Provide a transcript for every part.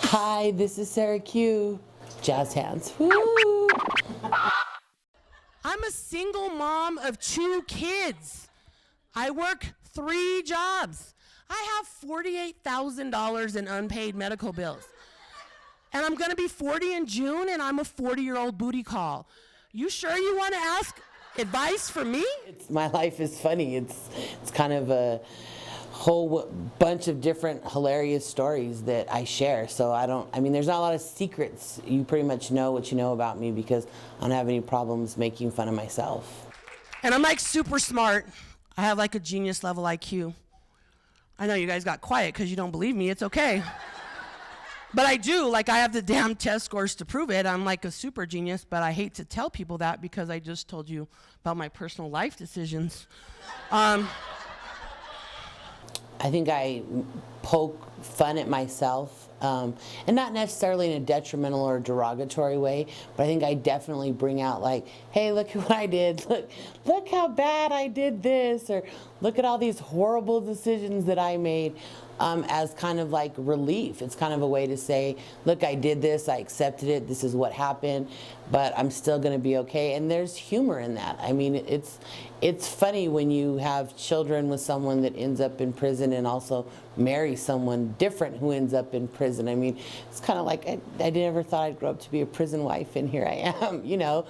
Hi, this is Sarah Q. Jazz hands. Woo! I'm a single mom of 2 kids. I work 3 jobs. I have $48,000 in unpaid medical bills. And I'm gonna be 40 in June, and I'm a 40-year-old booty call. You sure you wanna ask advice from me? My life is funny. It's kind of a whole bunch of different hilarious stories that I share. So I mean, there's not a lot of secrets. You pretty much know what you know about me because I don't have any problems making fun of myself. And I'm like super smart. I have like a genius level IQ. I know you guys got quiet because you don't believe me. It's okay. But I do, like I have the damn test scores to prove it. I'm like a super genius, but I hate to tell people that because I just told you about my personal life decisions. I think I poke fun at myself, and not necessarily in a detrimental or derogatory way, but I think I definitely bring out like, hey, look at what I did. Look how bad I did this, or look at all these horrible decisions that I made, as kind of like relief. It's kind of a way to say, look, I did this, I accepted it, this is what happened, but I'm still gonna be okay. And there's humor in that. I mean, it's funny when you have children with someone that ends up in prison and also marry someone different who ends up in prison. I mean, it's kind of like, I never thought I'd grow up to be a prison wife, and here I am, you know.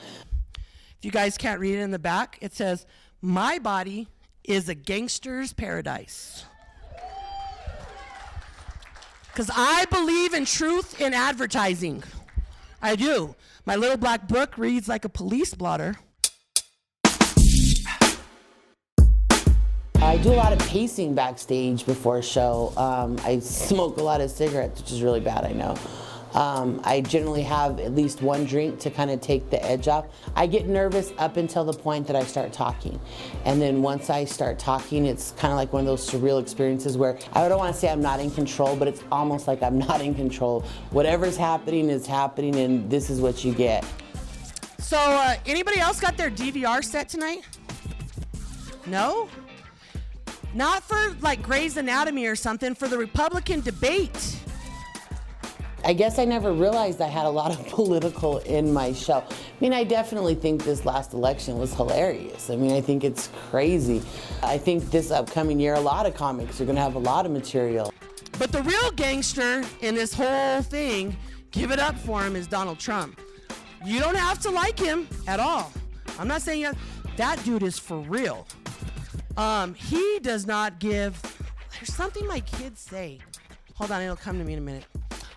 If you guys can't read it in the back, it says, my body is a gangster's paradise. Because I believe in truth in advertising. I do. My little black book reads like a police blotter. I do a lot of pacing backstage before a show. I smoke a lot of cigarettes, which is really bad, I know. I generally have at least one drink to kind of take the edge off. I get nervous up until the point that I start talking. And then once I start talking, it's kind of like one of those surreal experiences where I don't want to say I'm not in control, but it's almost like I'm not in control. Whatever's happening is happening, and this is what you get. So anybody else got their DVR set tonight? No? Not for like Grey's Anatomy or something, for the Republican debate. I guess I never realized I had a lot of political in my show. I mean, I definitely think this last election was hilarious. I mean, I think it's crazy. I think this upcoming year, a lot of comics are gonna have a lot of material. But the real gangster in this whole thing, give it up for him, is Donald Trump. You don't have to like him at all. I'm not saying that dude is for real. He does not give, there's something my kids say. Hold on, it'll come to me in a minute.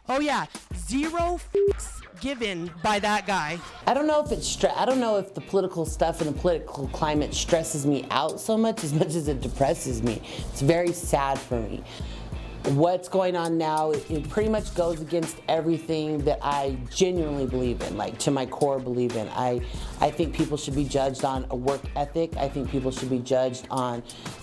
Oh yeah, 0 f***s given by that guy. I don't know if I don't know if the political stuff and the political climate stresses me out so much as it depresses me. It's very sad for me. What's going on now, it pretty much goes against everything that I genuinely believe in, like to my core believe in. I think people should be judged on a work ethic. I think people should be judged on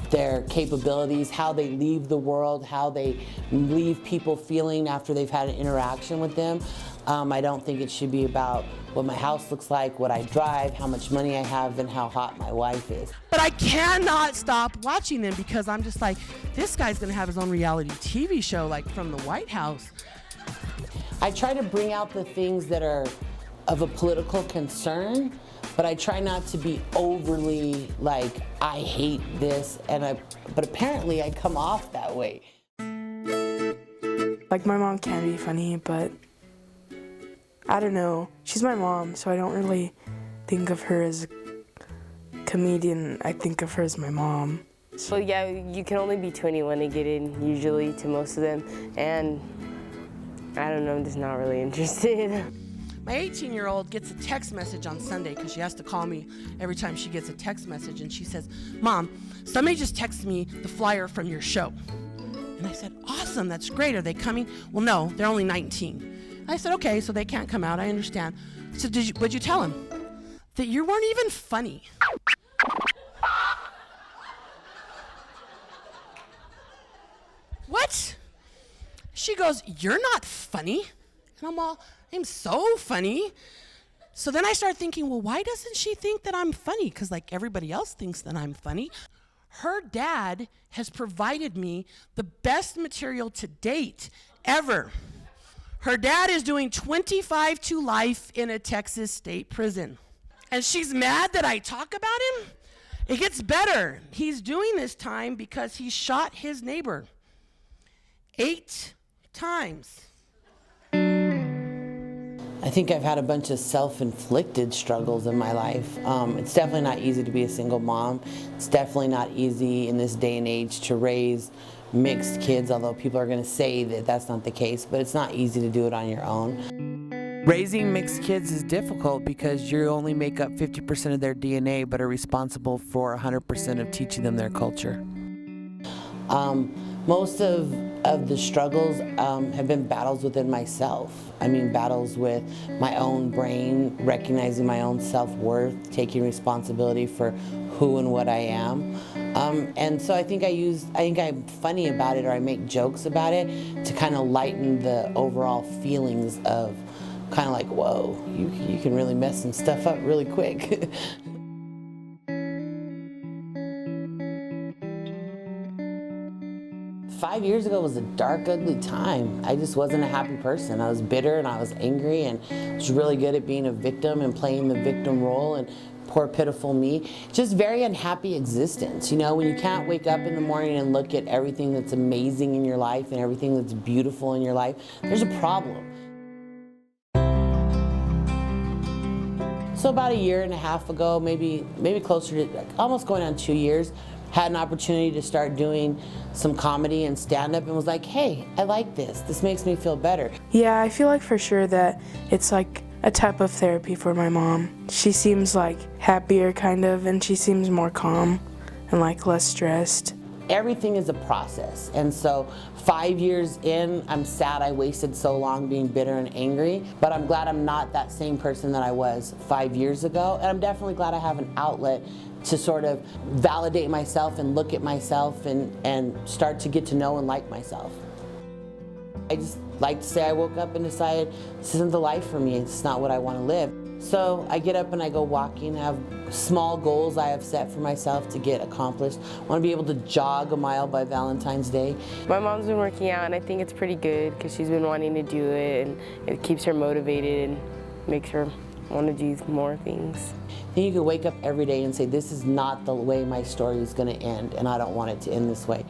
their capabilities, how they leave the world, how they leave people feeling after they've had an interaction with them. I don't think it should be about what my house looks like, what I drive, how much money I have, and how hot my wife is. But I cannot stop watching them because I'm just like, this guy's gonna have his own reality TV show, like from the White House. I try to bring out the things that are of a political concern, but I try not to be overly like, I hate this, but apparently I come off that way. Like, my mom can be funny, but I don't know. She's my mom, so I don't really think of her as a comedian. I think of her as my mom. Well, yeah, you can only be 21 to get in, usually, to most of them. And I don't know, I'm just not really interested. My 18-year-old gets a text message on Sunday because she has to call me every time she gets a text message, and she says, Mom, somebody just texted me the flyer from your show. And I said, awesome, that's great. Are they coming? Well, no, they're only 19. I said, okay, so they can't come out, I understand. So what'd you tell him? That you weren't even funny. What? She goes, "You're not funny." And I'm so funny. So then I started thinking, well, why doesn't she think that I'm funny? Because like everybody else thinks that I'm funny. Her dad has provided me the best material to date ever. Her dad is doing 25 to life in a Texas state prison. And she's mad that I talk about him? It gets better. He's doing this time because he shot his neighbor 8 times. I think I've had a bunch of self-inflicted struggles in my life. It's definitely not easy to be a single mom. It's definitely not easy in this day and age to raise mixed kids, although people are going to say that that's not the case, but it's not easy to do it on your own. Raising mixed kids is difficult because you only make up 50% of their DNA, but are responsible for 100% of teaching them their culture. Most of the struggles have been battles within myself. I mean, battles with my own brain, recognizing my own self-worth, taking responsibility for who and what I am. And so I think I'm funny about it, or I make jokes about it to kind of lighten the overall feelings of kind of like, whoa, you can really mess some stuff up really quick. 5 years ago was a dark, ugly time. I just wasn't a happy person. I was bitter and I was angry, and I was really good at being a victim and playing the victim role, and poor pitiful me. Just very unhappy existence. You know, when you can't wake up in the morning and look at everything that's amazing in your life and everything that's beautiful in your life, there's a problem. So about a year and a half ago, maybe closer to almost going on 2 years, had an opportunity to start doing some comedy and stand-up, and was like, hey, I like this. This makes me feel better. Yeah, I feel like for sure that it's like a type of therapy for my mom. She seems like happier kind of, and she seems more calm and like less stressed. Everything is a process, and so 5 years in, I'm sad I wasted so long being bitter and angry, but I'm glad I'm not that same person that I was 5 years ago, and I'm definitely glad I have an outlet to sort of validate myself and look at myself and start to get to know and like myself. I just like to say I woke up and decided this isn't the life for me, it's not what I want to live. So I get up and I go walking. I have small goals I have set for myself to get accomplished. I want to be able to jog a mile by Valentine's Day. My mom's been working out, and I think it's pretty good because she's been wanting to do it, and it keeps her motivated and makes her want to do more things. Then you can wake up every day and say, this is not the way my story is going to end, and I don't want it to end this way.